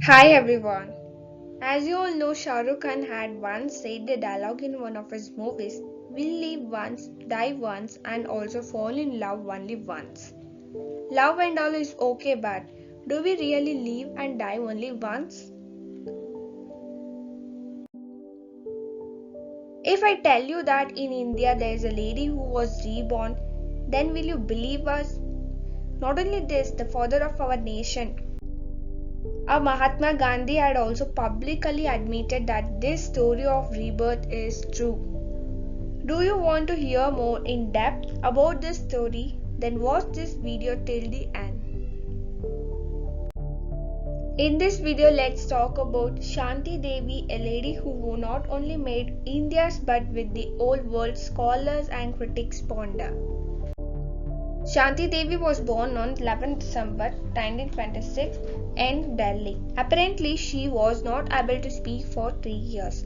Hi everyone. As you all know, Shah Rukh Khan had once said the dialogue in one of his movies: "We'll live once, die once, and also fall in love only once." Love and all is okay, but do we really live and die only once? If I tell you that in India there is a lady who was reborn, then will you believe us? Not only this, the father of our nation, Mahatma Gandhi, had also publicly admitted that this story of rebirth is true. Do you want to hear more in depth about this story? Then watch this video till the end. In this video, let's talk about Shanti Devi, a lady who not only made India's but with the old world scholars and critics ponder. Shanti Devi was born on 11 December 1926 in Delhi. Apparently, she was not able to speak for 3 years.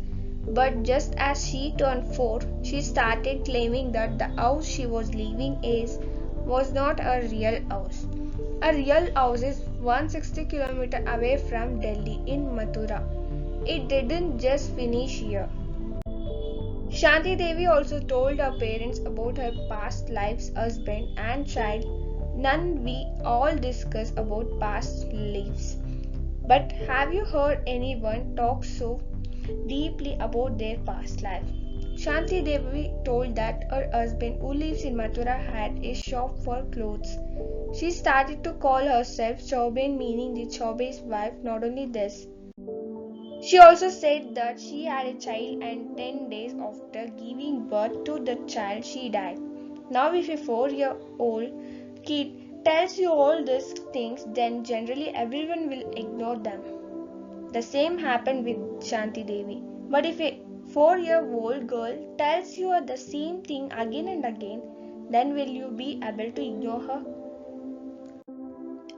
But just as she turned 4, she started claiming that the house she was living in was not a real house. A real house is 160 km away from Delhi in Mathura. It didn't just finish here. Shanti Devi also told her parents about her past lives, husband, and child. None we all discuss about past lives. But have you heard anyone talk so deeply about their past life? Shanti Devi told that her husband, who lives in Mathura, had a shop for clothes. She started to call herself Chauben, meaning the Chaube's wife. Not only this, she also said that she had a child and 10 days after giving birth to the child she died. Now if a 4-year-old kid tells you all these things, then generally everyone will ignore them. The same happened with Shanti Devi. But if a 4-year-old girl tells you the same thing again and again, then will you be able to ignore her?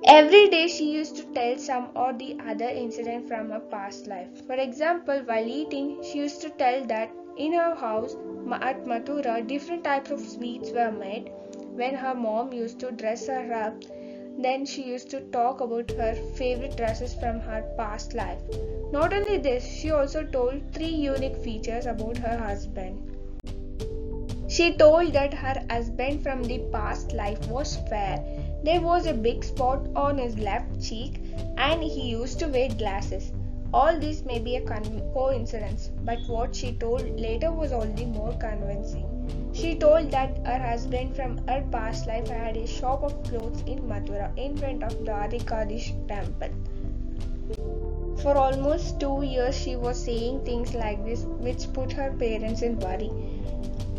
Every day she used to tell some or the other incident from her past life. For example, while eating, she used to tell that in her house at Mathura, different types of sweets were made. When her mom used to dress her up, then she used to talk about her favorite dresses from her past life. Not only this, she also told 3 unique features about her husband. She told that her husband from the past life was fair. There was a big spot on his left cheek and he used to wear glasses. All this may be a coincidence, but what she told later was only more convincing. She told that her husband from her past life had a shop of clothes in Mathura in front of Dwarikadish temple. For almost 2 years, she was saying things like this, which put her parents in worry.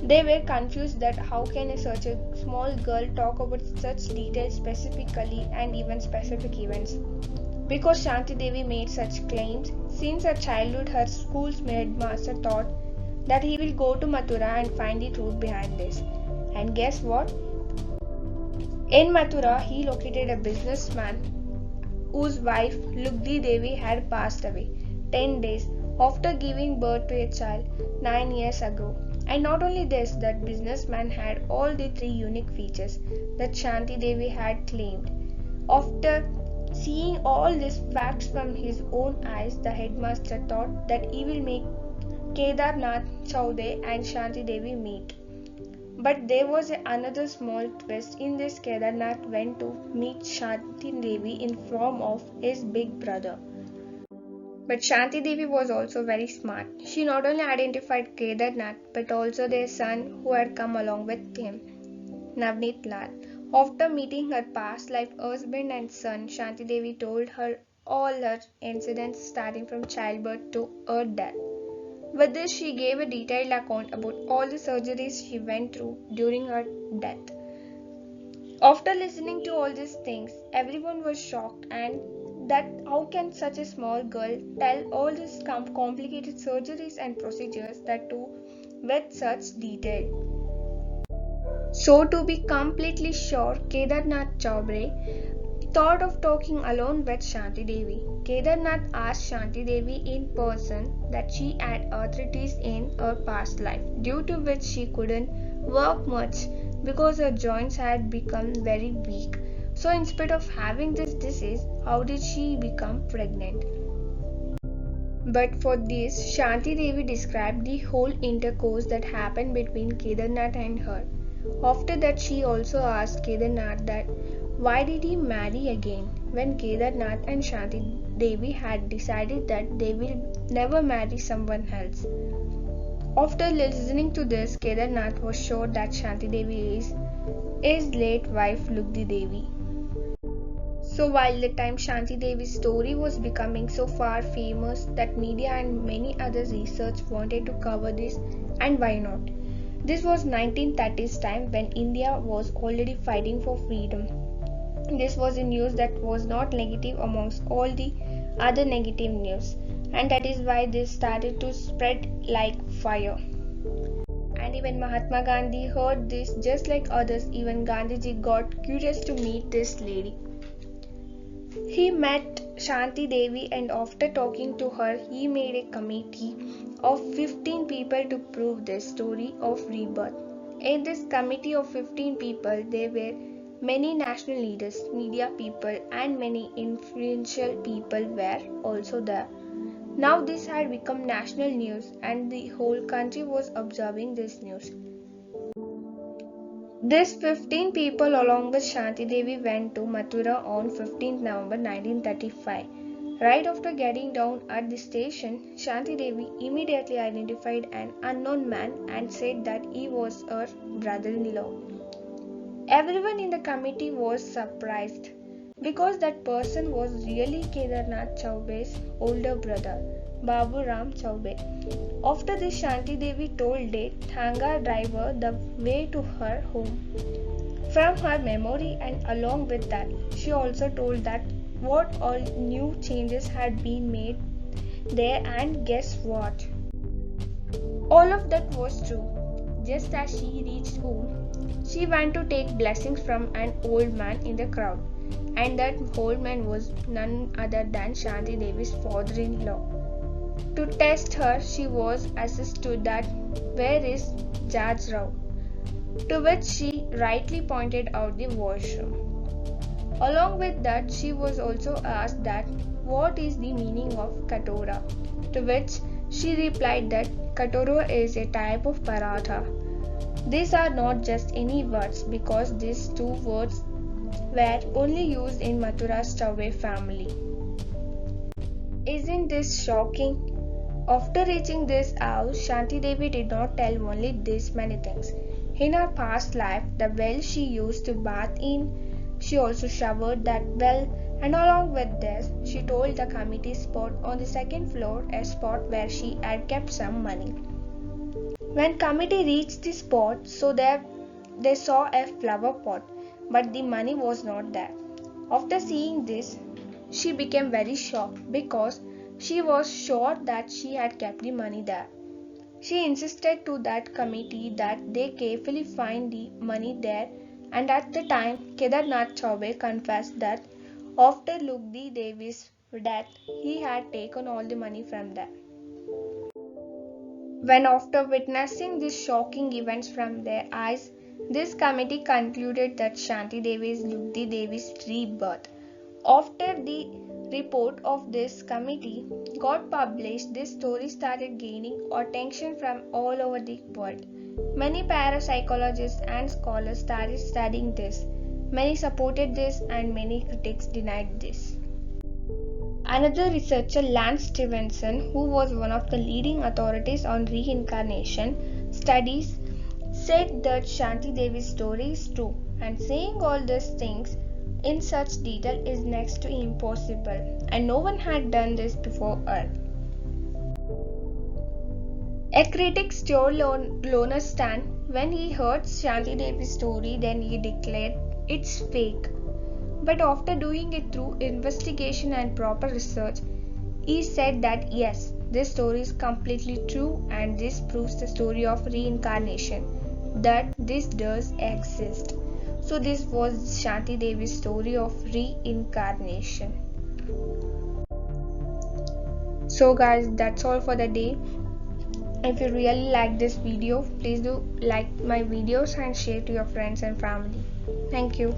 They were confused that how can such a small girl talk about such details specifically and even specific events. Because Shanti Devi made such claims, since her childhood her school's headmaster thought that he will go to Mathura and find the truth behind this. And guess what? In Mathura, he located a businessman whose wife Lugdi Devi had passed away 10 days after giving birth to a child 9 years ago. And not only this, that businessman had all the 3 unique features that Shanti Devi had claimed. After seeing all these facts from his own eyes, the headmaster thought that he will make Kedarnath Chowde and Shanti Devi meet. But there was another small twist in this. Kedarnath went to meet Shanti Devi in form of his big brother. But Shanti Devi was also very smart. She not only identified Kedarnath but also their son who had come along with him, Navneet Lal. After meeting her past life husband and son, Shanti Devi told her all her incidents starting from childbirth to her death. With this, she gave a detailed account about all the surgeries she went through during her death. After listening to all these things, everyone was shocked and that how can such a small girl tell all these complicated surgeries and procedures that too with such detail. So to be completely sure, Kedarnath Chowdhury thought of talking alone with Shanti Devi. Kedarnath asked Shanti Devi in person that she had arthritis in her past life, due to which she couldn't work much because her joints had become very weak. So, in spite of having this disease, how did she become pregnant? But for this, Shanti Devi described the whole intercourse that happened between Kedarnath and her. After that, she also asked Kedarnath that why did he marry again when Kedarnath and Shanti Devi had decided that they will never marry someone else. After listening to this, Kedarnath was sure that Shanti Devi is his late wife Lugdi Devi. So while the time Shanti Devi's story was becoming so far famous that media and many other research wanted to cover this, and why not? This was 1930s time when India was already fighting for freedom. This was a news that was not negative amongst all the other negative news, and that is why this started to spread like fire. And even Mahatma Gandhi heard this just like others. Even Gandhiji got curious to meet this lady. He met Shanti Devi, and after talking to her, he made a committee of 15 people to prove this story of rebirth. In this committee of 15 people, there were many national leaders, media people, and many influential people were also there. Now this had become national news, and the whole country was observing this news. These 15 people along with Shanti Devi went to Mathura on 15th November 1935. Right after getting down at the station, Shanti Devi immediately identified an unknown man and said that he was her brother-in-law. Everyone in the committee was surprised because that person was really Kedarnath Chaube's older brother, Babu Ram Chaube. After this, Shanti Devi told a Thanga driver the way to her home from her memory, and along with that, she also told that what all new changes had been made there, and guess what? All of that was true. Just as she reached home, she went to take blessings from an old man in the crowd, and that old man was none other than Shanti Devi's father-in-law. To test her, she was asked to that, "Where is Jaj Rao?" To which she rightly pointed out the washroom. Along with that, she was also asked that, what is the meaning of Katora? To which she replied that Katora is a type of paratha. These are not just any words, because these two words were only used in Mathura's Chaube family. Isn't this shocking? After reaching this house, Shanti Devi did not tell only these many things. In her past life, the well she used to bath in, she also showered that well, and along with this, she told the committee spot on the second floor, a spot where she had kept some money. When committee reached the spot, so they saw a flower pot, but the money was not there. After seeing this, she became very shocked because she was sure that she had kept the money there. She insisted to that committee that they carefully find the money there, and at the time, Kedarnath Chaube confessed that after Lugdi Devi's death, he had taken all the money from there. When after witnessing these shocking events from their eyes, this committee concluded that Shanti Devi is Lugdi Devi's rebirth. After the report of this committee got published, this story started gaining attention from all over the world. Many parapsychologists and scholars started studying this. Many supported this and many critics denied this. Another researcher, Lance Stevenson, who was one of the leading authorities on reincarnation studies, said that Shanti Devi's story is true, and saying all these things in such detail is next to impossible, and no one had done this before her. A critic stole Loner's stand when he heard Shanti Devi's story, then he declared it's fake. But after doing it through investigation and proper research, he said that yes, this story is completely true, and this proves the story of reincarnation, that this does exist. So this was Shanti Devi's story of reincarnation. So guys, that's all for the day. If you really like this video, please do like my videos and share to your friends and family. Thank you.